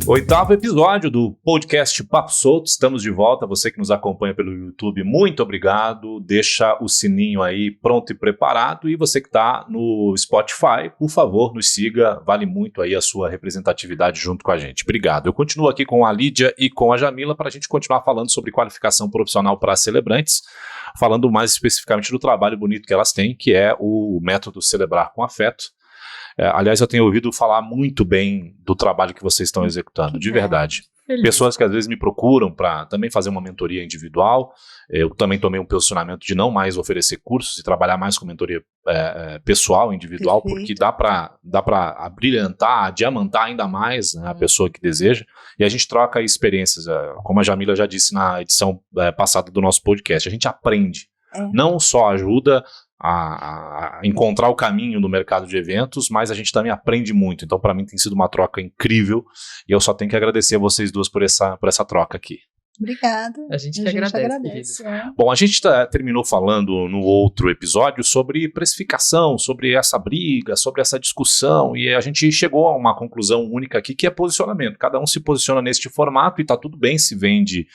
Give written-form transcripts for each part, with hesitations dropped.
Oitavo episódio do podcast Papo Solto, estamos de volta, você que nos acompanha pelo YouTube, muito obrigado, deixa o sininho aí pronto e preparado, e você que está no Spotify, por favor, nos siga, vale muito aí a sua representatividade junto com a gente, obrigado. Eu continuo aqui com a Lídia e com a Jamila para a gente continuar falando sobre qualificação profissional para celebrantes, falando mais especificamente do trabalho bonito que elas têm, que é o método Celebrar com Afeto. Aliás, eu tenho ouvido falar muito bem do trabalho que vocês estão executando, de verdade. Feliz. Pessoas que às vezes me procuram para também fazer uma mentoria individual. Eu também tomei um posicionamento de não mais oferecer cursos e trabalhar mais com mentoria pessoal, individual, Perfeito. porque dá para abrilhantar, adiamantar ainda mais, né, a pessoa que deseja. E a gente troca experiências, como a Jamila já disse na edição passada do nosso podcast. A gente aprende, não só ajuda a encontrar o caminho no mercado de eventos, mas a gente também aprende muito. Então, para mim, tem sido uma troca incrível e eu só tenho que agradecer a vocês duas por essa troca aqui. Obrigada. A gente que agradece. Bom, a gente terminou falando no outro episódio sobre precificação, sobre essa briga, sobre essa discussão, e a gente chegou a uma conclusão única aqui, que é posicionamento. Cada um se posiciona neste formato e tá tudo bem se vende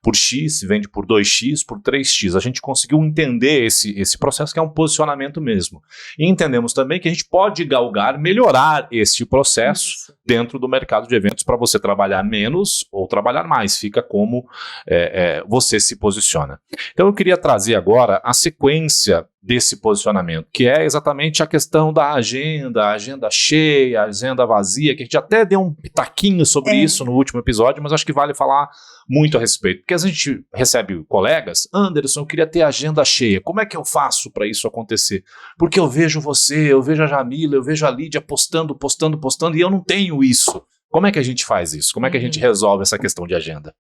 por X, se vende por 2X, por 3X. A gente conseguiu entender esse processo, que é um posicionamento mesmo. E entendemos também que a gente pode galgar, melhorar este processo dentro do mercado de eventos para você trabalhar menos ou trabalhar mais. Fica como você se posiciona. Então eu queria trazer agora a sequência desse posicionamento, que é exatamente a questão da agenda, a agenda cheia, a agenda vazia, que a gente até deu um pitaquinho sobre isso no último episódio, mas acho que vale falar muito a respeito, porque a gente recebe colegas, Anderson, eu queria ter agenda cheia, como é que eu faço para isso acontecer? Porque eu vejo você, eu vejo a Jamila, eu vejo a Lídia postando, e eu não tenho isso. Como é que a gente faz isso? Como é que a gente resolve essa questão de agenda?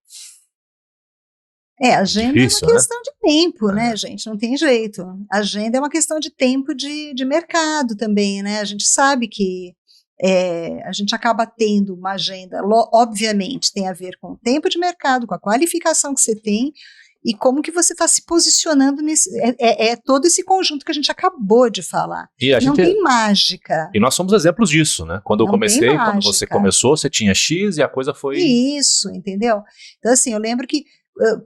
Agenda Difícil, é uma questão de tempo, né, gente? Não tem jeito. Agenda é uma questão de tempo de mercado também, né? A gente sabe que a gente acaba tendo uma agenda, obviamente, tem a ver com o tempo de mercado, com a qualificação que você tem e como que você está se posicionando nesse. É todo esse conjunto que a gente acabou de falar. Não tem mágica. E nós somos exemplos disso, né? Quando eu comecei, quando você começou, você tinha X e a coisa foi. Isso, entendeu? Então, assim, eu lembro que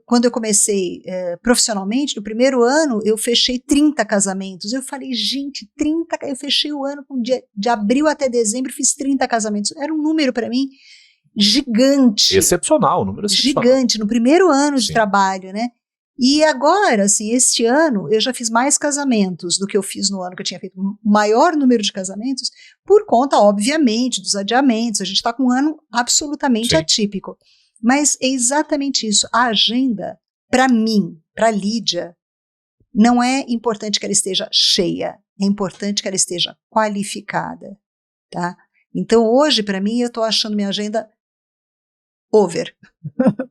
quando eu comecei profissionalmente, no primeiro ano, eu fechei 30 casamentos. Eu falei, gente, 30, eu fechei o ano de abril até dezembro, fiz 30 casamentos. Era um número para mim gigante. Excepcional, um número excepcional. Gigante, no primeiro ano de trabalho, né? E agora, assim, este ano, eu já fiz mais casamentos do que eu fiz no ano que eu tinha feito maior número de casamentos, por conta, obviamente, dos adiamentos. A gente está com um ano absolutamente atípico. Mas é exatamente isso. A agenda, para mim, para Lídia, não é importante que ela esteja cheia, é importante que ela esteja qualificada, tá? Então, hoje, para mim, eu estou achando minha agenda over.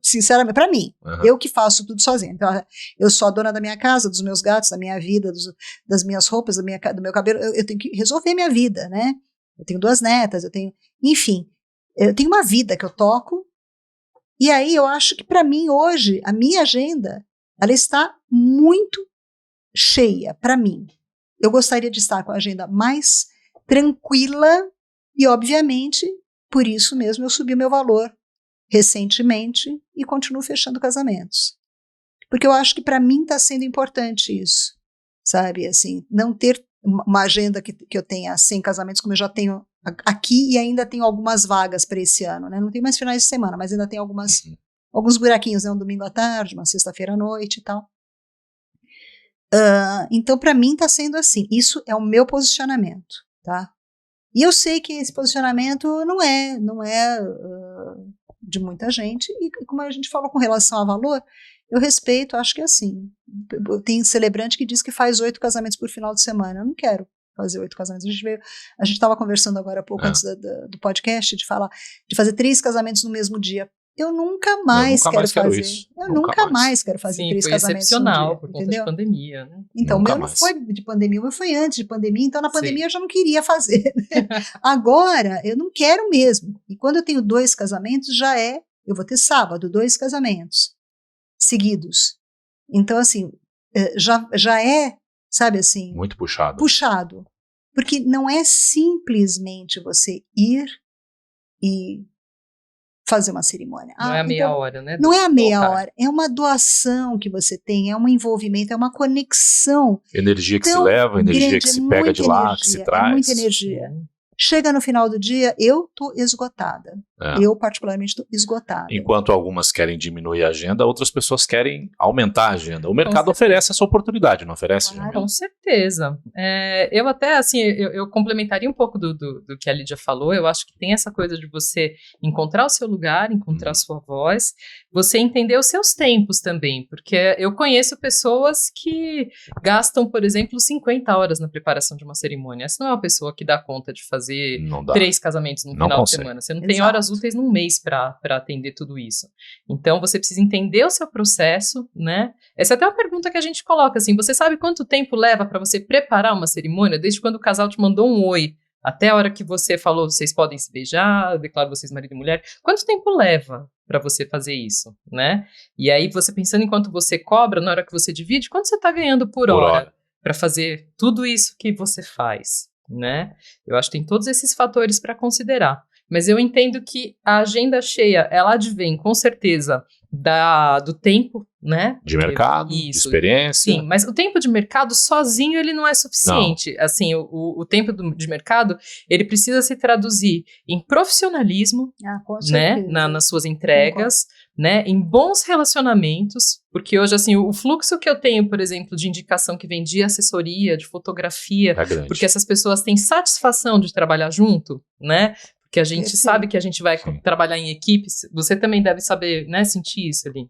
Sinceramente, para mim. Eu que faço tudo sozinha. Então, eu sou a dona da minha casa, dos meus gatos, da minha vida, das minhas roupas, do meu cabelo. Eu tenho que resolver minha vida, né? Eu tenho 2 netas, enfim, eu tenho uma vida que eu toco. E aí eu acho que para mim hoje, a minha agenda, ela está muito cheia para mim. Eu gostaria de estar com a agenda mais tranquila e, obviamente, por isso mesmo eu subi o meu valor recentemente e continuo fechando casamentos. Porque eu acho que para mim está sendo importante isso, sabe? Assim, não ter uma agenda que eu tenha 100 casamentos, como eu já tenho aqui, e ainda tenho algumas vagas para esse ano, né? Não tem mais finais de semana, mas ainda tem alguns buraquinhos, né? Um domingo à tarde, uma sexta-feira à noite e tal. Então, para mim, está sendo assim. Isso é o meu posicionamento, tá? E eu sei que esse posicionamento não é de muita gente, e como a gente falou com relação a valor, eu respeito, acho que é assim. Tem celebrante que diz que faz 8 casamentos por final de semana. Eu não quero fazer 8 casamentos. A gente estava conversando agora há pouco, antes do podcast, de fazer 3 casamentos no mesmo dia. Eu nunca mais quero fazer. Eu nunca mais quero fazer 3 casamentos no dia. Excepcional por conta de pandemia, né? Então, o meu não foi de pandemia, o meu foi antes de pandemia, então na pandemia eu já não queria fazer. Né? Agora, eu não quero mesmo. E quando eu tenho 2 casamentos, eu vou ter sábado, 2 casamentos seguidos. Então, assim, já é, sabe assim... Muito puxado. Puxado. Porque não é simplesmente você ir e fazer uma cerimônia. Não é a meia hora, né? Não é a meia hora, é uma doação que você tem, é um envolvimento, é uma conexão. Energia que se leva, energia que se pega de lá, que se traz. É muita energia. Chega no final do dia, eu tô esgotada. Eu, particularmente, tô esgotada. Enquanto algumas querem diminuir a agenda, outras pessoas querem aumentar a agenda. O mercado oferece essa oportunidade, não oferece? Claro. Com certeza. Eu até, assim, eu complementaria um pouco do que a Lídia falou. Eu acho que tem essa coisa de você encontrar o seu lugar, encontrar a sua voz, você entender os seus tempos também, porque eu conheço pessoas que gastam, por exemplo, 50 horas na preparação de uma cerimônia. Essa não é uma pessoa que dá conta de fazer 3 casamentos no final de semana. Você não tem horas úteis num mês para atender tudo isso. Então, você precisa entender o seu processo, né? Essa é até uma pergunta que a gente coloca, assim, você sabe quanto tempo leva para você preparar uma cerimônia, desde quando o casal te mandou um oi, até a hora que você falou, vocês podem se beijar, eu declaro vocês marido e mulher, quanto tempo leva para você fazer isso, né? E aí, você pensando em quanto você cobra, na hora que você divide, quanto você está ganhando por hora para fazer tudo isso que você faz, né? Eu acho que tem todos esses fatores para considerar. Mas eu entendo que a agenda cheia, ela advém, com certeza, do tempo, né? De mercado, de experiência. Sim, mas o tempo de mercado sozinho, ele não é suficiente. Não. Assim, o tempo de mercado, ele precisa se traduzir em profissionalismo, né? Nas suas entregas, né? Em bons relacionamentos, porque hoje, assim, o fluxo que eu tenho, por exemplo, de indicação que vem de assessoria, de fotografia, porque essas pessoas têm satisfação de trabalhar junto, né? Que a gente sabe que a gente vai trabalhar em equipes, você também deve saber, né, sentir isso ali.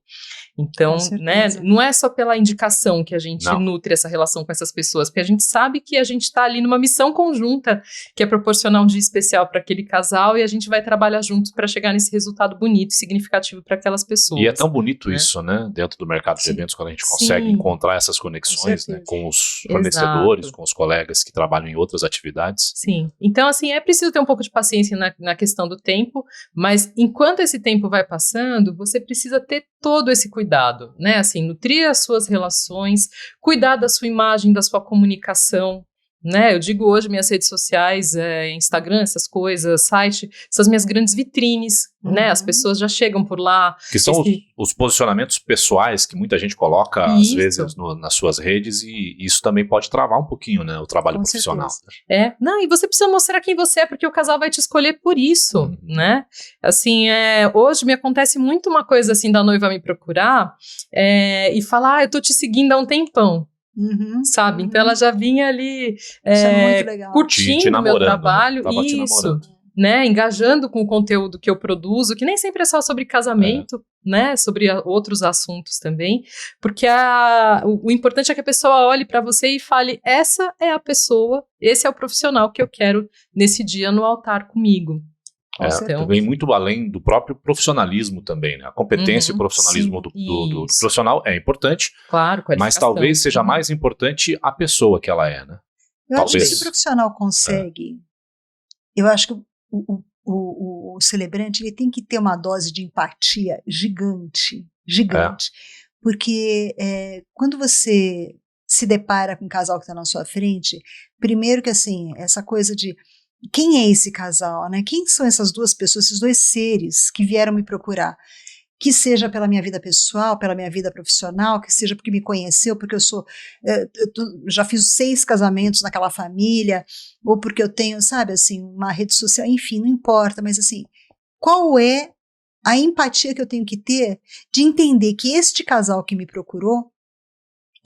Então, né, não é só pela indicação que a gente nutre essa relação com essas pessoas, porque a gente sabe que a gente está ali numa missão conjunta, que é proporcionar um dia especial para aquele casal, e a gente vai trabalhar juntos para chegar nesse resultado bonito e significativo para aquelas pessoas. E é tão bonito isso, né, dentro do mercado de eventos, quando a gente consegue encontrar essas conexões, né, com os fornecedores, com os colegas que trabalham em outras atividades. Sim, então, assim, é preciso ter um pouco de paciência na questão do tempo, mas enquanto esse tempo vai passando, você precisa ter todo esse cuidado, né, assim, nutrir as suas relações, cuidar da sua imagem, da sua comunicação, né, eu digo hoje minhas redes sociais, Instagram, essas coisas, site, são as minhas grandes vitrines, né, as pessoas já chegam por lá. Que são os posicionamentos pessoais que muita gente coloca, às vezes, nas suas redes, e isso também pode travar um pouquinho, né, o trabalho profissional. Não, e você precisa mostrar quem você é, porque o casal vai te escolher por isso, né, assim, hoje me acontece muito uma coisa assim, da noiva me procurar, e falar, eu tô te seguindo há um tempão. Sabe? Então ela já vinha ali curtindo o meu trabalho, né? Isso, né? Engajando com o conteúdo que eu produzo, que nem sempre é só sobre casamento, né? Sobre outros assuntos também, porque o importante é que a pessoa olhe para você e fale, essa é a pessoa, esse é o profissional que eu quero nesse dia no altar comigo. Vem muito além do próprio profissionalismo também, né? A competência e o profissionalismo do profissional é importante, claro, mas talvez seja mais importante a pessoa que ela é, né? Eu acho que se o profissional consegue, eu acho que o celebrante ele tem que ter uma dose de empatia gigante, porque quando você se depara com um casal que está na sua frente, primeiro que assim, essa coisa de quem é esse casal, né? Quem são essas duas pessoas, esses dois seres que vieram me procurar? Que seja pela minha vida pessoal, pela minha vida profissional, que seja porque me conheceu, porque eu já fiz 6 casamentos naquela família, ou porque eu tenho, sabe, assim, uma rede social, enfim, não importa, mas assim, qual é a empatia que eu tenho que ter de entender que este casal que me procurou,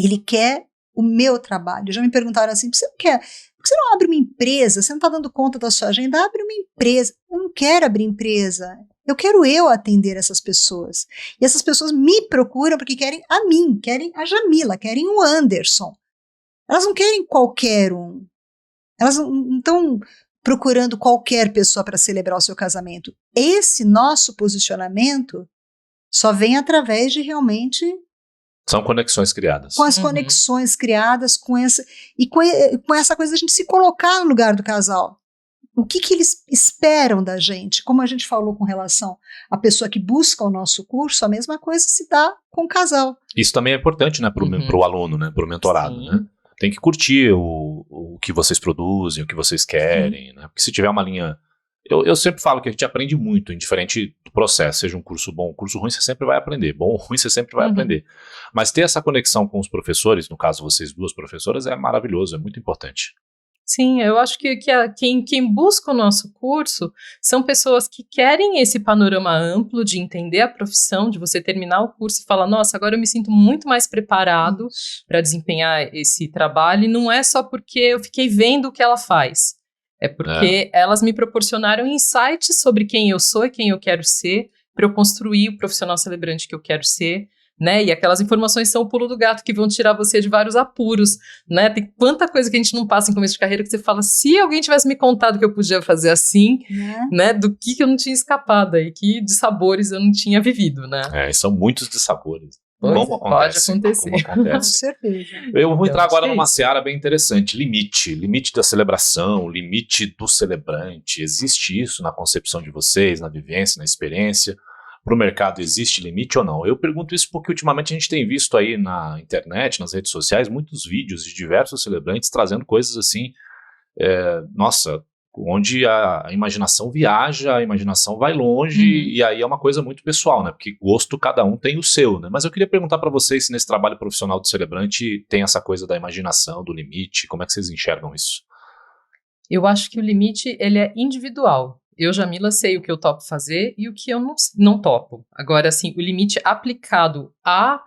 ele quer o meu trabalho? Já me perguntaram assim, você não quer... Por que você não abre uma empresa? Você não está dando conta da sua agenda? Abre uma empresa. Eu não quero abrir empresa. Eu quero atender essas pessoas. E essas pessoas me procuram porque querem a mim, querem a Jamila, querem o Anderson. Elas não querem qualquer um. Elas não estão procurando qualquer pessoa para celebrar o seu casamento. Esse nosso posicionamento só vem através de realmente... São conexões criadas. Com as conexões criadas, com essa coisa da gente se colocar no lugar do casal. O que eles esperam da gente? Como a gente falou com relação à pessoa que busca o nosso curso, a mesma coisa se dá com o casal. Isso também é importante, né, para o aluno, né, para o mentorado, né? Tem que curtir o que vocês produzem, o que vocês querem, né? Porque se tiver uma linha Eu sempre falo que a gente aprende muito, indiferente do processo, seja um curso bom, um curso ruim, você sempre vai aprender, bom ou ruim, você sempre vai aprender. Mas ter essa conexão com os professores, no caso vocês duas professoras, é maravilhoso, é muito importante. Sim, eu acho que quem busca o nosso curso são pessoas que querem esse panorama amplo de entender a profissão, de você terminar o curso e falar, nossa, agora eu me sinto muito mais preparado para desempenhar esse trabalho, e não é só porque eu fiquei vendo o que ela faz, é porque elas me proporcionaram insights sobre quem eu sou e quem eu quero ser, para eu construir o profissional celebrante que eu quero ser, né? E aquelas informações são o pulo do gato que vão tirar você de vários apuros, né? Tem quanta coisa que a gente não passa em começo de carreira que você fala, se alguém tivesse me contado que eu podia fazer assim, né? Do que eu não tinha escapado aí, que de sabores eu não tinha vivido, né? E são muitos de sabores. Como acontece. Pode acontecer. Como acontece. Com certeza. Eu vou entrar agora numa seara bem interessante, limite da celebração, limite do celebrante, existe isso na concepção de vocês, na vivência, na experiência? Para o mercado existe limite ou não? Eu pergunto isso porque ultimamente a gente tem visto aí na internet, nas redes sociais, muitos vídeos de diversos celebrantes trazendo coisas assim, nossa, onde a imaginação viaja, a imaginação vai longe, e aí é uma coisa muito pessoal, né? Porque gosto cada um tem o seu, né? Mas eu queria perguntar para vocês se nesse trabalho profissional do celebrante tem essa coisa da imaginação, do limite, como é que vocês enxergam isso? Eu acho que o limite, ele é individual. Eu, Jamila, sei o que eu topo fazer e o que eu não topo. Agora, assim, o limite aplicado ao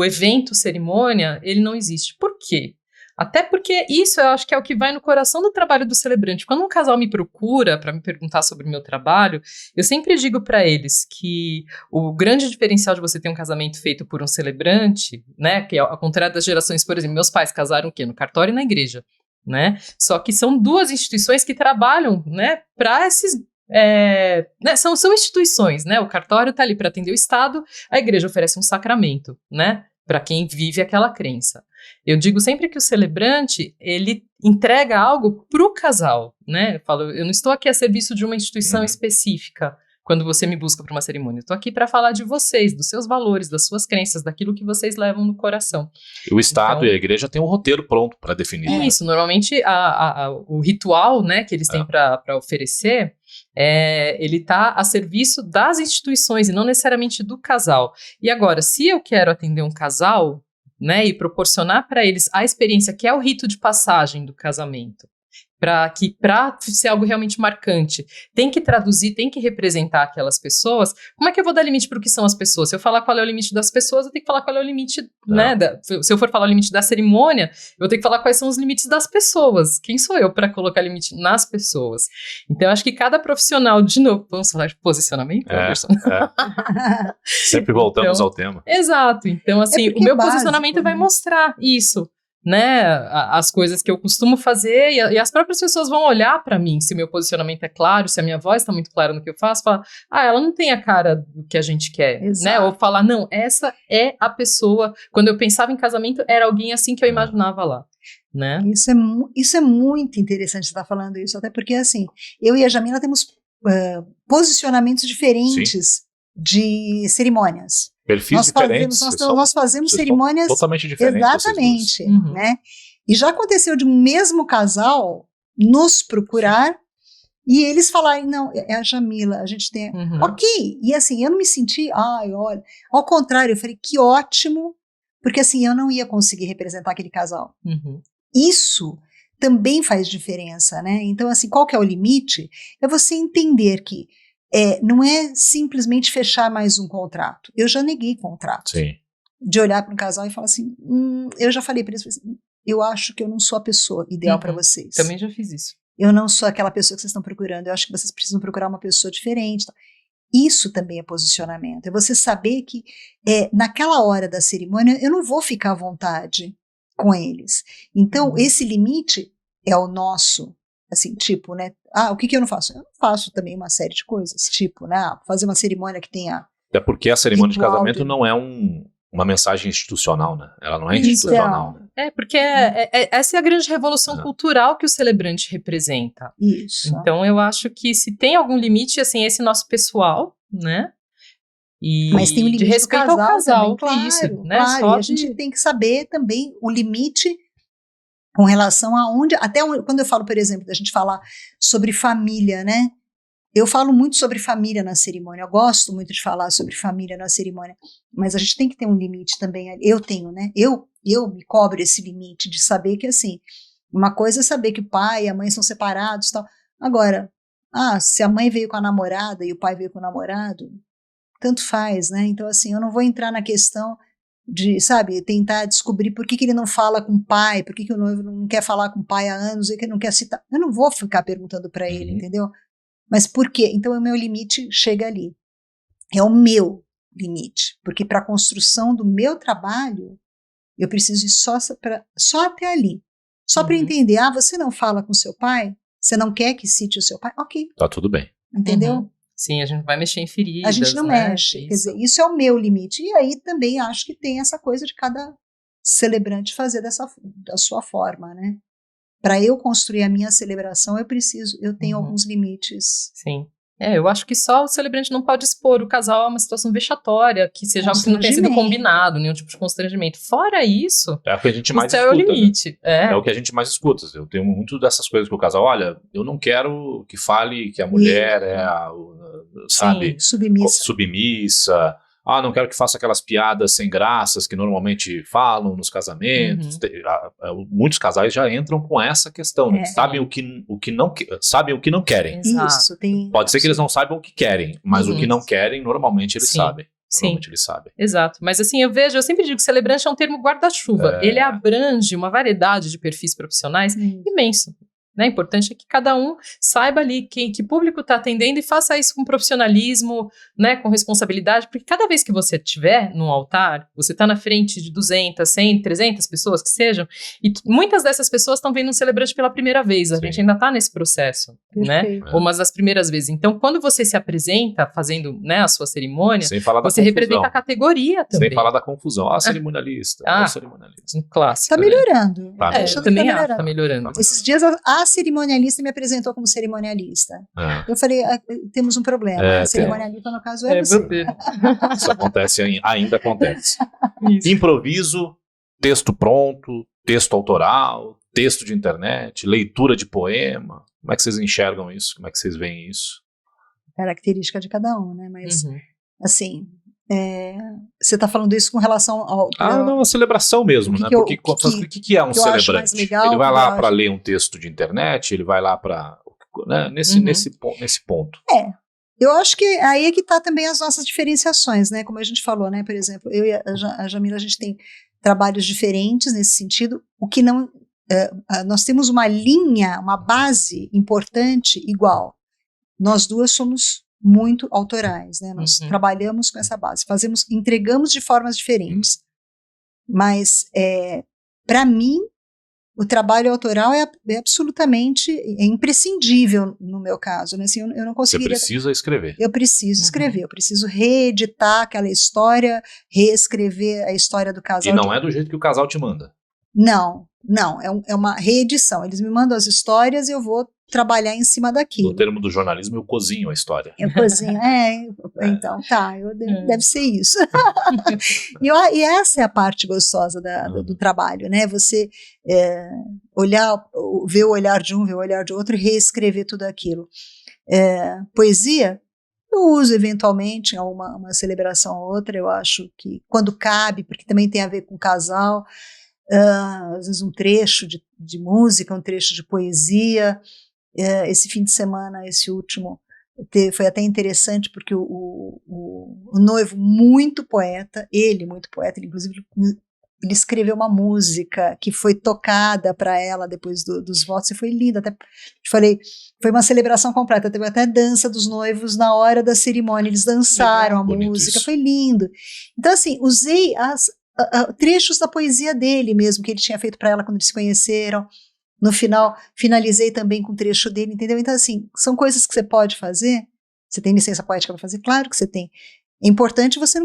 evento, cerimônia, ele não existe. Por quê? Até porque isso eu acho que é o que vai no coração do trabalho do celebrante. Quando um casal me procura para me perguntar sobre o meu trabalho, eu sempre digo para eles que o grande diferencial de você ter um casamento feito por um celebrante, né, que ao contrário das gerações, por exemplo, meus pais casaram o quê? No cartório e na igreja, né? Só que são duas instituições que trabalham, né, para esses né, são instituições, né? O cartório está ali para atender o Estado, a igreja oferece um sacramento, né? Para quem vive aquela crença. Eu digo sempre que o celebrante, ele entrega algo para o casal, né? Eu falo, eu não estou aqui a serviço de uma instituição específica quando você me busca para uma cerimônia. Eu estou aqui para falar de vocês, dos seus valores, das suas crenças, daquilo que vocês levam no coração. O Estado e a igreja têm um roteiro pronto para definir. Isso, normalmente o ritual, né, que eles têm para oferecer, ele está a serviço das instituições e não necessariamente do casal. E agora, se eu quero atender um casal, né, e proporcionar para eles a experiência que é o rito de passagem do casamento, para ser algo realmente marcante, tem que traduzir, tem que representar aquelas pessoas, como é que eu vou dar limite para o que são as pessoas? Se eu falar qual é o limite das pessoas, eu tenho que falar qual é o limite, né, se eu for falar o limite da cerimônia, eu tenho que falar quais são os limites das pessoas. Quem sou eu para colocar limite nas pessoas? Então, eu acho que cada profissional, de novo, vamos falar de posicionamento, Anderson? Sempre voltamos ao tema. Exato. Então, assim, o meu posicionamento vai mostrar isso, né, as coisas que eu costumo fazer, e as próprias pessoas vão olhar para mim, se o meu posicionamento é claro, se a minha voz está muito clara no que eu faço, falar, ela não tem a cara do que a gente quer, né, ou falar, não, essa é a pessoa, quando eu pensava em casamento, era alguém assim que eu imaginava lá, né. Isso é muito interessante você estar falando isso, até porque, assim, eu e a Jamila temos posicionamentos diferentes de cerimônias. Perfis diferentes. Nós fazemos cerimônias totalmente diferentes. Exatamente, né? E já aconteceu de um mesmo casal nos procurar e eles falarem, não, é a Jamila, a gente tem... Ok, e assim, eu não me senti, olha, ao contrário, eu falei, que ótimo, porque assim, eu não ia conseguir representar aquele casal. Isso também faz diferença, né? Então, assim, qual que é o limite? É você entender que não é simplesmente fechar mais um contrato. Eu já neguei contrato. Sim. De olhar para um casal e falar assim, eu já falei para eles, assim, eu acho que eu não sou a pessoa ideal para vocês. Também já fiz isso. Eu não sou aquela pessoa que vocês estão procurando, eu acho que vocês precisam procurar uma pessoa diferente. Isso também é posicionamento, é você saber que naquela hora da cerimônia eu não vou ficar à vontade com eles. Então, esse limite é o nosso. Assim, tipo, né? O que eu não faço? Eu não faço também uma série de coisas, tipo, né? Fazer uma cerimônia que tenha... Até porque a cerimônia de casamento não é uma mensagem institucional, né? Ela não é institucional. Né? Porque essa é a grande revolução cultural que o celebrante representa. Isso. Então, eu acho que se tem algum limite, assim, esse nosso pessoal, né? Mas tem o limite de respeito ao casal. Também, isso, né? Claro, e a gente tem que saber também o limite com relação a onde, quando eu falo, por exemplo, da gente falar sobre família, né? eu falo muito sobre família na cerimônia, eu gosto muito de falar sobre família na cerimônia, mas a gente tem que ter um limite também, eu tenho, né, eu me cobro esse limite de saber que, assim, uma coisa é saber que o pai e a mãe são separados e tal, agora, se a mãe veio com a namorada e o pai veio com o namorado, tanto faz, né, então, assim, eu não vou entrar na questão de, sabe, tentar descobrir por que ele não fala com o pai, por que o noivo não quer falar com o pai há anos e que não quer citar, eu não vou ficar perguntando para ele, entendeu? Mas por quê? Então o meu limite chega ali. É o meu limite. Porque para a construção do meu trabalho, eu preciso ir só até ali. Só para entender, você não fala com seu pai? Você não quer que cite o seu pai? Ok. Tá tudo bem. Entendeu? Sim, a gente vai mexer em feridas. A gente não mexe. Isso. Quer dizer, isso é o meu limite. E aí também acho que tem essa coisa de cada celebrante fazer da sua forma, né? Para eu construir a minha celebração, eu tenho alguns limites. Sim. Eu acho que só o celebrante não pode expor o casal a uma situação vexatória, que seja algo que não tenha sido combinado, nenhum tipo de constrangimento. Fora isso, é o que a gente mais escuta, é o limite. Né? É o que a gente mais escuta. Eu tenho muito dessas coisas que o casal, olha, eu não quero que fale que a mulher é sabe, submissa. Não quero que faça aquelas piadas sem graças que normalmente falam nos casamentos. Muitos casais já entram com essa questão, né? Sabem o que não querem. Isso, Pode ser que eles não saibam o que querem, mas o que não querem, normalmente eles sabem. Sim, exato. Mas assim, eu sempre digo que celebrante é um termo guarda-chuva. Ele abrange uma variedade de perfis profissionais imenso. O importante é que cada um saiba ali que público está atendendo e faça isso com profissionalismo, né, com responsabilidade, porque cada vez que você estiver no altar, você está na frente de 200, 100, 300 pessoas que sejam, e muitas dessas pessoas estão vendo um celebrante pela primeira vez, a gente ainda está nesse processo, né, ou umas das primeiras vezes. Então, quando você se apresenta fazendo, né, a sua cerimônia, você representa a categoria também. Sem falar da confusão. Cerimonialista, cerimonialista. Um clássico. Está melhorando. Eu também está melhorando. Esses dias a cerimonialista me apresentou como cerimonialista. Eu falei, temos um problema. A cerimonialista, no caso, é você. Isso acontece, ainda acontece. Isso. Improviso, texto pronto, texto autoral, texto de internet, leitura de poema. Como é que vocês enxergam isso? Como é que vocês veem isso? Característica de cada um, né? Mas, assim... você está falando isso com relação ao... a celebração mesmo, né? Porque o que é um celebrante? Ele vai lá para ler um texto de internet, ele vai lá para... Né? Nesse ponto. Eu acho que aí é que está também as nossas diferenciações, né? Como a gente falou, né? Por exemplo, eu e a Jamila, a gente tem trabalhos diferentes nesse sentido, o que não... nós temos uma linha, uma base importante igual. Nós duas somos muito autorais, né? Nós trabalhamos com essa base, entregamos de formas diferentes, mas para mim o trabalho autoral é absolutamente imprescindível no meu caso, né? Assim, eu não conseguiria... Você precisa escrever. Eu preciso escrever, eu preciso reeditar aquela história, reescrever a história do casal. E não é do jeito que o casal te manda. Não, é uma reedição. Eles me mandam as histórias e eu vou trabalhar em cima daquilo. No termo do jornalismo, eu cozinho a história. Eu cozinho, então, deve ser isso. E essa é a parte gostosa do trabalho, né? Você ver o olhar de um, ver o olhar de outro e reescrever tudo aquilo. Poesia, eu uso eventualmente em uma celebração ou outra, eu acho que quando cabe, porque também tem a ver com casal, às vezes um trecho de música, um trecho de poesia. Esse fim de semana, esse último, foi até interessante porque o noivo muito poeta, ele inclusive ele escreveu uma música que foi tocada para ela depois dos votos e foi linda, até falei, foi uma celebração completa, teve até dança dos noivos na hora da cerimônia, eles dançaram a música, foi lindo. Então assim, usei trechos da poesia dele mesmo, que ele tinha feito para ela quando eles se conheceram. No final, finalizei também com um trecho dele, entendeu? Então, assim, são coisas que você pode fazer. Você tem licença poética para fazer? Claro que você tem. É importante você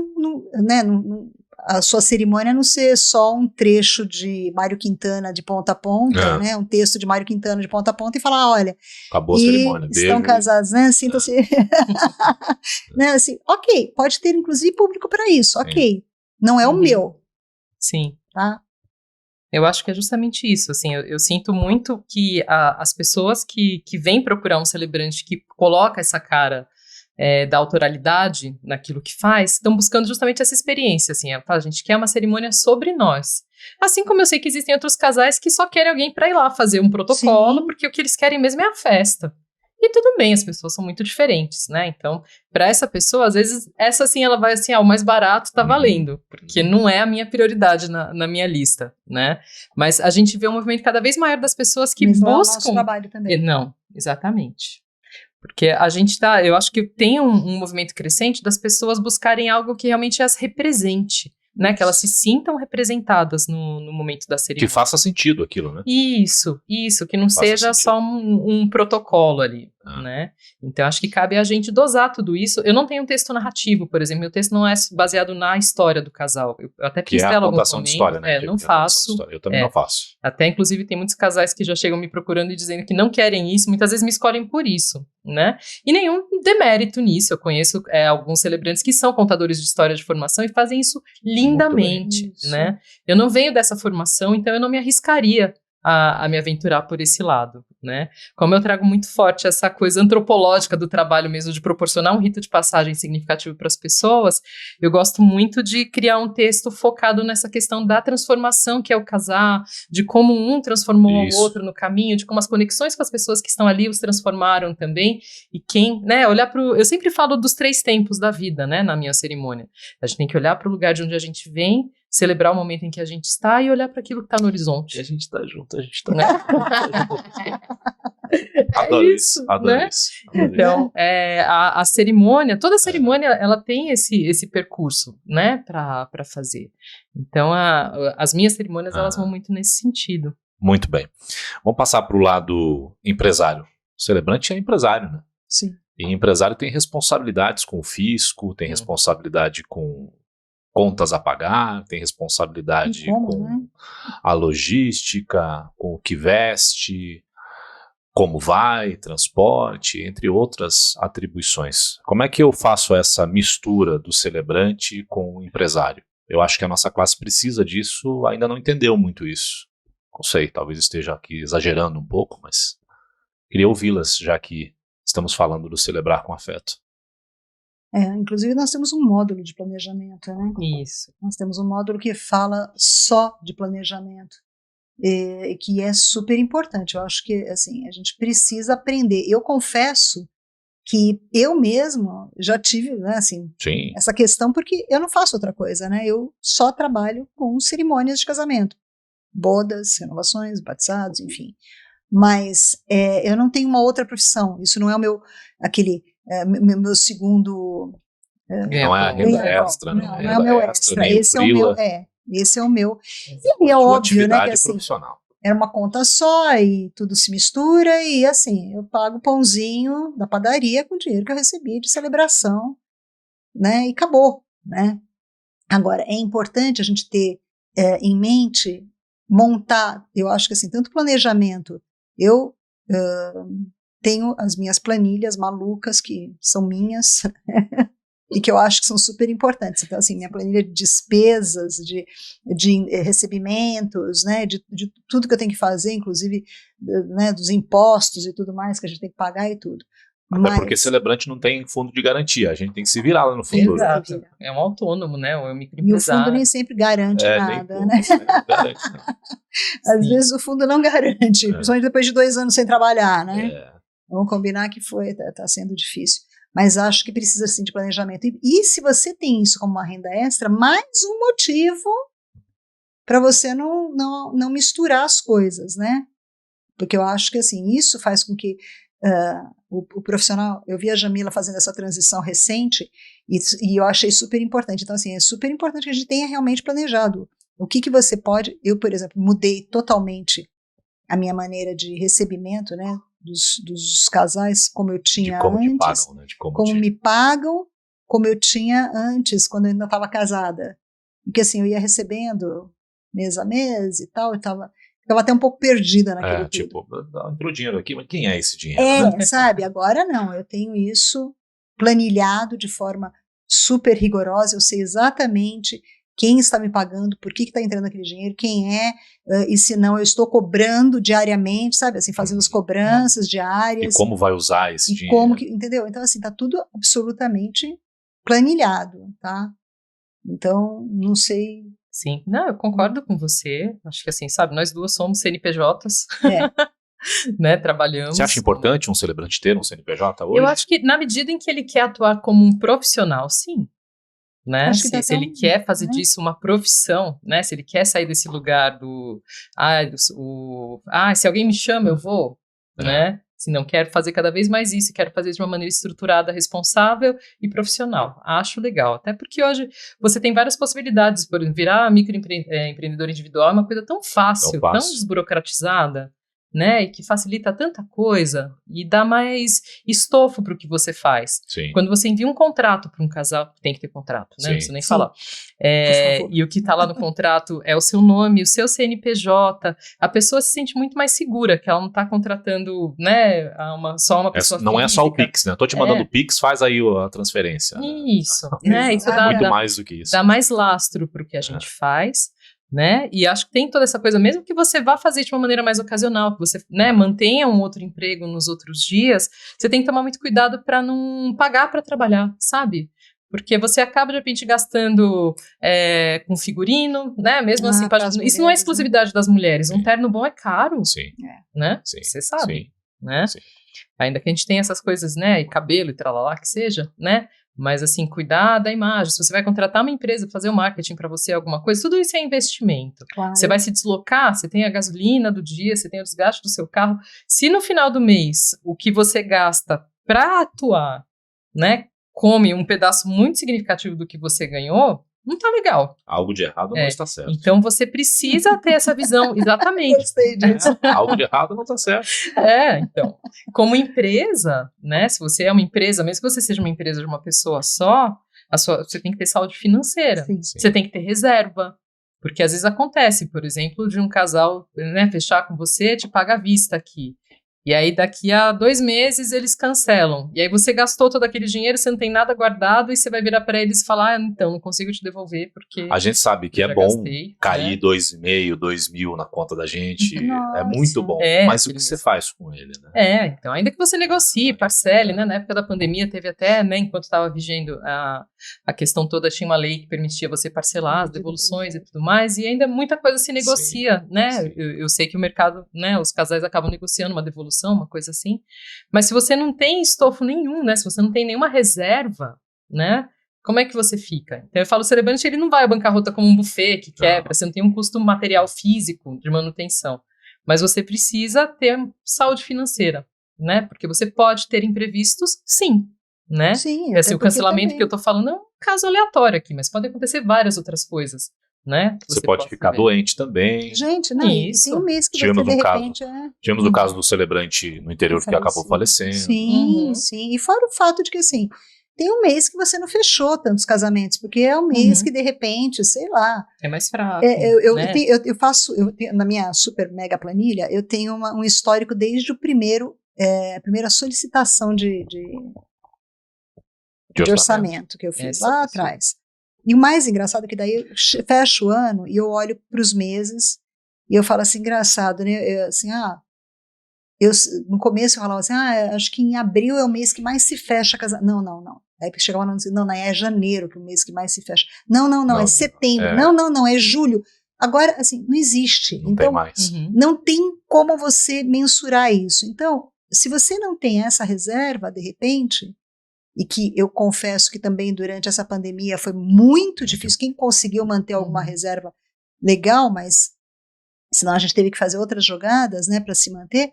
a sua cerimônia não ser só um trecho de Mário Quintana de ponta a ponta, né? Um texto de Mário Quintana de ponta a ponta e falar, olha, acabou a cerimônia. Estão casados, né? Sintam-se... né? Assim, ok, pode ter inclusive público para isso, ok. Não é o meu. Sim. Tá? Eu acho que é justamente isso, assim, eu sinto muito que as pessoas que vêm procurar um celebrante que coloca essa cara da autoralidade naquilo que faz, estão buscando justamente essa experiência, assim, a gente quer uma cerimônia sobre nós. Assim como eu sei que existem outros casais que só querem alguém para ir lá fazer um protocolo, Sim. porque o que eles querem mesmo é a festa. E tudo bem, as pessoas são muito diferentes, né? Então, para essa pessoa, às vezes, essa assim, ela vai assim, o mais barato tá valendo, porque não é a minha prioridade na minha lista, né? Mas a gente vê um movimento cada vez maior das pessoas que Mas não é o buscam... nosso trabalho também. Não, exatamente. Porque a gente eu acho que tem um movimento crescente das pessoas buscarem algo que realmente as represente, né? Que elas se sintam representadas no momento da cerimônia. Que faça sentido aquilo, né? Isso, que não seja só um protocolo ali, né? Então, acho que cabe a gente dosar tudo isso. Eu não tenho um texto narrativo, por exemplo, meu texto não é baseado na história do casal. Eu até pincelho alguns momentos. Que é a contação de história, né? Não faço. Eu também não faço. Até, inclusive, tem muitos casais que já chegam me procurando e dizendo que não querem isso, muitas vezes me escolhem por isso, né? E nenhum demérito nisso. Eu conheço alguns celebrantes que são contadores de história de formação e fazem isso lindamente, né? Eu não venho dessa formação, então eu não me arriscaria a me aventurar por esse lado, né? Como eu trago muito forte essa coisa antropológica do trabalho mesmo, de proporcionar um rito de passagem significativo para as pessoas, eu gosto muito de criar um texto focado nessa questão da transformação que é o casar, de como um transformou o outro no caminho, de como as conexões com as pessoas que estão ali os transformaram também, e quem, né, olhar para eu sempre falo dos 3 tempos da vida, né, na minha cerimônia. A gente tem que olhar para o lugar de onde a gente vem, celebrar o momento em que a gente está e olhar para aquilo que está no horizonte. E a gente está junto, Adoro isso. Então, a cerimônia, toda cerimônia, ela tem esse percurso, né, para fazer. Então, as minhas cerimônias, elas vão muito nesse sentido. Muito bem. Vamos passar para o lado empresário. O celebrante é empresário, né? Sim. E empresário tem responsabilidades com o fisco, tem responsabilidade com contas a pagar, tem responsabilidade com a logística, com o que veste, como vai, transporte, entre outras atribuições. Como é que eu faço essa mistura do celebrante com o empresário? Eu acho que a nossa classe precisa disso, ainda não entendeu muito isso. Não sei, talvez esteja aqui exagerando um pouco, mas queria ouvi-las, já que estamos falando do celebrar com afeto. Inclusive nós temos um módulo de planejamento, né? Isso. Nós temos um módulo que fala só de planejamento, que é super importante. Eu acho que, assim, a gente precisa aprender. Eu confesso que eu mesmo já tive, né, assim, essa questão, porque eu não faço outra coisa, né? Eu só trabalho com cerimônias de casamento, bodas, renovações, batizados, enfim. Mas eu não tenho uma outra profissão. Isso não é o meu segundo... não é a renda extra, né? Não é o meu extra. Esse é o meu. E é óbvio, né, que assim, era uma conta só e tudo se mistura e assim, eu pago o pãozinho da padaria com o dinheiro que eu recebi de celebração, né, e acabou, né. Agora, é importante a gente ter em mente, montar, eu acho que assim, tanto planejamento, eu tenho as minhas planilhas malucas que são minhas e que eu acho que são super importantes. Então, assim, minha planilha de despesas, de recebimentos, né, de tudo que eu tenho que fazer, inclusive, né, dos impostos e tudo mais que a gente tem que pagar e tudo. Até porque celebrante não tem fundo de garantia, a gente tem que se virar lá no futuro. Exato. É um autônomo, né? Ou é um microempresário. E o fundo nem sempre garante nada, né? Garante, às vezes o fundo não garante, principalmente depois de 2 anos sem trabalhar, né? Vamos combinar que está sendo difícil. Mas acho que precisa, sim, de planejamento. E se você tem isso como uma renda extra, mais um motivo para você não misturar as coisas, né? Porque eu acho que, assim, isso faz com que o profissional... Eu vi a Jamila fazendo essa transição recente e eu achei super importante. Então, assim, é super importante que a gente tenha realmente planejado. O que você pode... Eu, por exemplo, mudei totalmente a minha maneira de recebimento, né? Dos casais, como eu tinha antes, pagam, né? me pagam, como eu tinha antes, quando eu ainda estava casada. Porque assim, eu ia recebendo mês a mês e tal, ficava até um pouco perdida naquilo tudo. Entrou dinheiro aqui, mas quem é esse dinheiro? Sabe, agora não, eu tenho isso planilhado de forma super rigorosa, eu sei exatamente quem está me pagando, por que está entrando aquele dinheiro, quem é, e se não, eu estou cobrando diariamente, sabe, assim, fazendo as cobranças diárias. E como vai usar esse e dinheiro. como que, entendeu? Então, assim, tá tudo absolutamente planilhado, tá? Então, não sei. Sim, não, eu concordo com você, acho que assim, sabe, nós duas somos CNPJs, né, trabalhamos. Você acha importante um celebrante ter um CNPJ hoje? Eu acho que na medida em que ele quer atuar como um profissional, sim. Né? Acho que Se ele quer fazer disso uma profissão, né? Se ele quer sair desse lugar se alguém me chama, eu vou, né? Se não, quero fazer cada vez mais isso, quero fazer de uma maneira estruturada, responsável e profissional. Acho legal, até porque hoje você tem várias possibilidades, por exemplo, virar microempreendedor individual é uma coisa tão fácil, tão desburocratizada, né, e que facilita tanta coisa e dá mais estofo para o que você faz. Sim. Quando você envia um contrato para um casal, tem que ter contrato, né? Não preciso nem falar. E o que está lá no contrato é o seu nome, o seu CNPJ, a pessoa se sente muito mais segura, que ela não está contratando, né, só uma pessoa não física. É só o Pix, né? Tô te mandando o Pix, faz aí a transferência. Isso, né? Isso dá muito mais do que isso. Dá mais lastro para o que a gente faz. Né? E acho que tem toda essa coisa, mesmo que você vá fazer de uma maneira mais ocasional, que você, né, mantenha um outro emprego nos outros dias, você tem que tomar muito cuidado para não pagar para trabalhar, sabe? Porque você acaba, de repente, gastando com figurino, né? Mesmo assim, isso não é exclusividade das mulheres. Um terno bom é caro, sim. Né? Sim. Você sabe, Sim. Né? Sim. Ainda que a gente tenha essas coisas, né? E cabelo e tralalá, que seja, né? Mas, assim, cuidar da imagem. Se você vai contratar uma empresa para fazer o marketing para você, alguma coisa, tudo isso é investimento. Claro. Você vai se deslocar, você tem a gasolina do dia, você tem os gastos do seu carro. Se no final do mês, o que você gasta para atuar, né, come um pedaço muito significativo do que você ganhou, não tá legal. Algo de errado não está certo. Então, você precisa ter essa visão, exatamente. Gostei disso. Algo de errado não está certo. Então, como empresa, né, se você é uma empresa, mesmo que você seja uma empresa de uma pessoa só, você tem que ter saúde financeira, Sim. Você tem que ter reserva, porque às vezes acontece, por exemplo, de um casal, né, fechar com você, te paga à vista aqui. E aí, daqui a 2 meses, eles cancelam. E aí, você gastou todo aquele dinheiro, você não tem nada guardado, e você vai virar para eles e falar, então, não consigo te devolver, porque... A gente sabe que é bom gastei, cair 2,5, 2.000 na conta da gente. Nossa. É muito bom. Mas o que você faz com ele, né? Então, ainda que você negocie, parcele, né? Na época da pandemia, teve até, né, enquanto estava vigendo a questão toda, tinha uma lei que permitia você parcelar as devoluções e tudo mais, e ainda muita coisa se negocia, né? Eu sei que o mercado, né, os casais acabam negociando uma devolução, uma coisa assim, mas se você não tem estofo nenhum, né, se você não tem nenhuma reserva, né, como é que você fica? Então eu falo, o celebrante, ele não vai à bancarrota como um buffet que quebra, você não tem um custo material físico de manutenção, mas você precisa ter saúde financeira, né, porque você pode ter imprevistos, sim, né, Sim, assim, o cancelamento que eu tô falando é um caso aleatório aqui, mas pode acontecer várias outras coisas, né? Você pode ficar doente também. Gente, não, Isso. tem um mês que Tivemos você, de um caso. repente... Tivemos o caso do celebrante no interior que acabou falecendo. Sim, sim. E fora o fato de que, assim, tem um mês que você não fechou tantos casamentos, porque é um mês que, de repente, sei lá... É mais fraco, né? Eu tenho, na minha super mega planilha, eu tenho um histórico desde a primeira solicitação de orçamento que eu fiz lá atrás. E o mais engraçado é que daí eu fecho o ano e eu olho para os meses e eu falo assim, engraçado, né? No começo eu falava assim, acho que em abril é o mês que mais se fecha casamento. Não. Aí chegava lá e dizia, não, é janeiro que é o mês que mais se fecha. Não, é setembro. Não, é julho. Agora, assim, não existe. Não então, tem mais. Não tem como você mensurar isso. Então, se você não tem essa reserva, de repente... E que eu confesso que também durante essa pandemia foi muito difícil. Quem conseguiu manter alguma reserva legal, mas senão a gente teve que fazer outras jogadas, né, para se manter.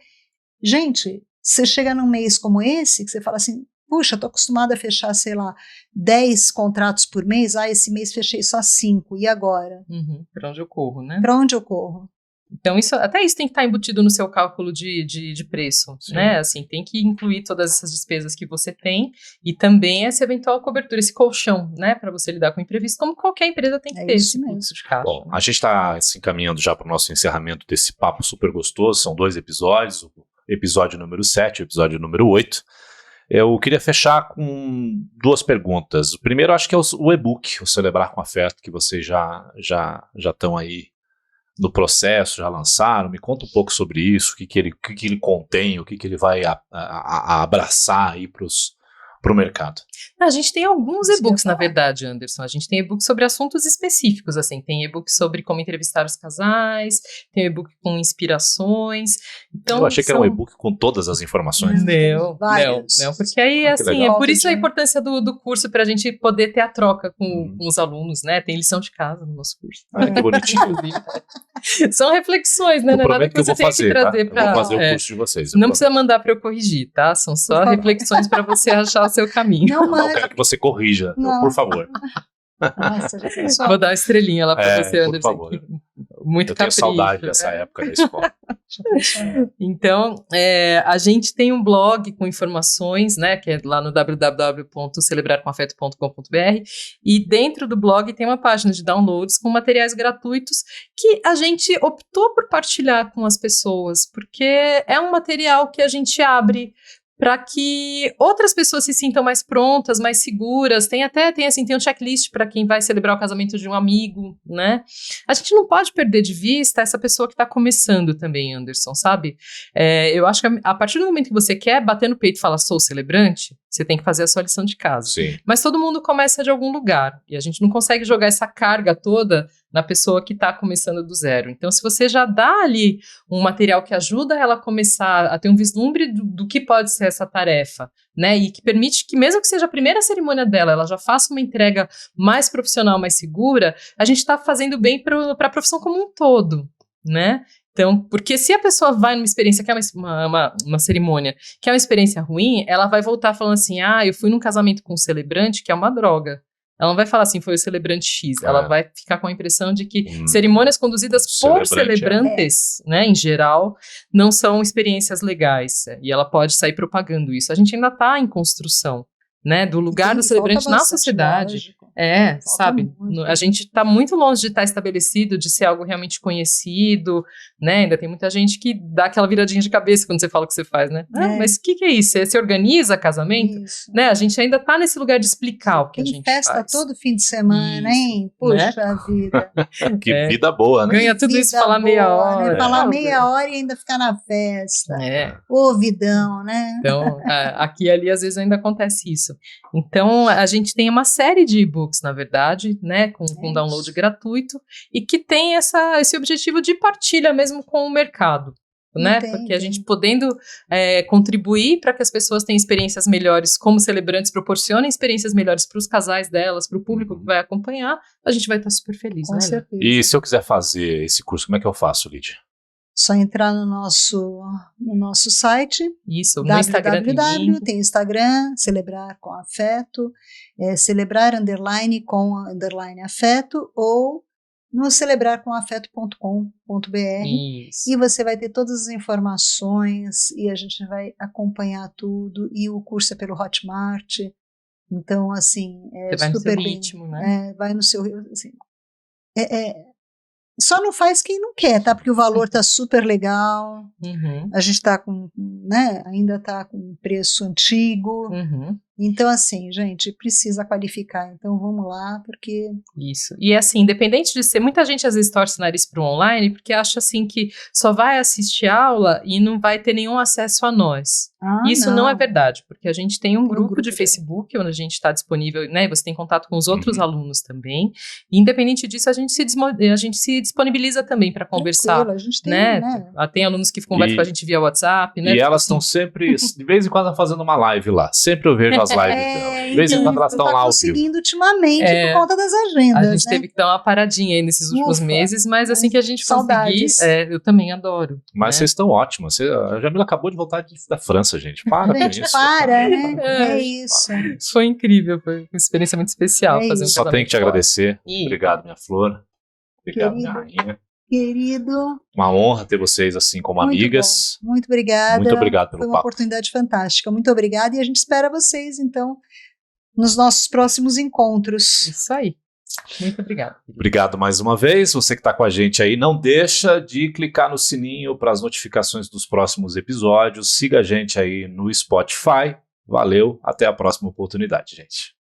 Gente, você chega num mês como esse, que você fala assim, puxa, estou acostumada a fechar, sei lá, 10 contratos por mês, esse mês fechei só 5, e agora? Para onde eu corro, né? Para onde eu corro? Então, até isso tem que estar embutido no seu cálculo de preço, né? Assim, tem que incluir todas essas despesas que você tem e também essa eventual cobertura, esse colchão, né? Para você lidar com o imprevisto, como qualquer empresa tem que ter esse fluxo de caixa. Bom, a gente está se encaminhando já para o nosso encerramento desse papo super gostoso. São 2 episódios, o episódio número 7 e o episódio número 8. Eu queria fechar com 2 perguntas. O primeiro, acho que é o e-book, o Celebrar com Afeto, que vocês já estão aí no processo, já lançaram. Me conta um pouco sobre isso, o que ele contém, o que ele vai abraçar aí para o mercado. A gente tem alguns e-books, na verdade, Anderson. A gente tem e-books sobre assuntos específicos, assim. Tem e-book sobre como entrevistar os casais, tem e-book com inspirações. Então, eu achei que era um e-book com todas as informações. Não, porque aí, assim, é por isso a importância do curso, para a gente poder ter a troca com os alunos, né? Tem lição de casa no nosso curso. Que bonitinho. São reflexões, né? Eu não é nada prometo que eu vou fazer, tá? Eu vou fazer o curso de vocês. Não precisa mandar para eu corrigir, tá? São só reflexões para você achar o seu caminho. Não quero que você corrija, por favor. Nossa, já pensou? Vou dar uma estrelinha lá para você, Anderson. Por favor. Muito eu tenho capricho. saudade dessa época da escola. Então, a gente tem um blog com informações, né, que é lá no www.celebrarcomafeto.com.br, e dentro do blog tem uma página de downloads com materiais gratuitos que a gente optou por partilhar com as pessoas, porque é um material que a gente abre para que outras pessoas se sintam mais prontas, mais seguras. Tem um checklist para quem vai celebrar o casamento de um amigo, né? A gente não pode perder de vista essa pessoa que está começando também, Anderson, sabe? Eu acho que a partir do momento que você quer bater no peito e falar sou celebrante, você tem que fazer a sua lição de casa. Sim. Mas todo mundo começa de algum lugar, e a gente não consegue jogar essa carga toda na pessoa que está começando do zero. Então, se você já dá ali um material que ajuda ela a começar a ter um vislumbre do que pode ser essa tarefa, né, e que permite que, mesmo que seja a primeira cerimônia dela, ela já faça uma entrega mais profissional, mais segura, a gente está fazendo bem para a profissão como um todo, né? Então, porque se a pessoa vai numa experiência que é uma cerimônia, que é uma experiência ruim, ela vai voltar falando assim, eu fui num casamento com um celebrante que é uma droga. Ela não vai falar assim, foi o celebrante X. Ela vai ficar com a impressão de que cerimônias conduzidas por celebrantes, né, em geral, não são experiências legais. E ela pode sair propagando isso. A gente ainda está em construção, né, do lugar do celebrante na sociedade. Sabe? A gente está muito longe de estar estabelecido, de ser algo realmente conhecido, né? Ainda tem muita gente que dá aquela viradinha de cabeça quando você fala o que você faz, né? Mas o que é isso? Você organiza casamento? Né? A gente ainda está nesse lugar de explicar o que a gente faz. Tem festa todo fim de semana, hein? Puxa vida. Que vida boa, né? Ganha tudo isso falar meia hora. Né? Falar meia hora e ainda ficar na festa. Ouvidão, né? Então, aqui e ali, às vezes, ainda acontece isso. Então, a gente tem uma série de e-books, na verdade, né, com download gratuito, e que tem esse objetivo de partilha mesmo com o mercado, né, porque a gente podendo contribuir para que as pessoas tenham experiências melhores como celebrantes, proporcionem experiências melhores para os casais delas, para o público que vai acompanhar, a gente vai estar super feliz, com né? certeza. E se eu quiser fazer esse curso, como é que eu faço, Lídia? Só entrar no nosso site. Isso, no Instagram tem Instagram, Celebrar com Afeto, celebrar _ afeto, ou no celebrarcomafeto.com.br. E você vai ter todas as informações e a gente vai acompanhar tudo, e o curso é pelo Hotmart. Então, assim, você vai super no seu ritmo, né? Vai no seu, assim, só não faz quem não quer, tá? Porque o valor tá super legal. A gente tá com, né? Ainda tá com preço antigo. Então, assim, gente, precisa qualificar. Então, vamos lá, porque... Isso. E, assim, independente de ser... Muita gente, às vezes, torce o nariz pro online, porque acha, assim, que só vai assistir aula e não vai ter nenhum acesso a nós. Isso não é verdade, porque a gente tem um grupo de Facebook, onde a gente está disponível, né? E você tem contato com os outros alunos também. E, independente disso, a gente se disponibiliza também para conversar. A gente tem, né? Tem alunos que conversam com a gente via WhatsApp, né? E elas estão sempre, de vez em quando, fazendo uma live lá. Sempre eu vejo as lives dela. De vez em quando elas estão lá ao vivo. Conseguindo ultimamente por conta das agendas. A gente teve que dar uma paradinha aí nesses últimos meses, mas assim que a gente conseguir, eu também adoro. Mas vocês estão ótimas. A Jamila acabou de voltar da França, gente. Para com isso. Né? É isso. Foi incrível, foi uma experiência muito especial fazer um Só tenho que te agradecer. Obrigado, minha flor. Obrigado, minha rainha. Querido. Uma honra ter vocês assim como amigas. Bom. Muito obrigada. Muito obrigado pelo papo. Foi uma papo. Oportunidade fantástica. Muito obrigada, e a gente espera vocês, então, nos nossos próximos encontros. Isso aí. Muito obrigado. Obrigado mais uma vez. Você que está com a gente aí, não deixa de clicar no sininho para as notificações dos próximos episódios. Siga a gente aí no Spotify. Valeu, até a próxima oportunidade, gente.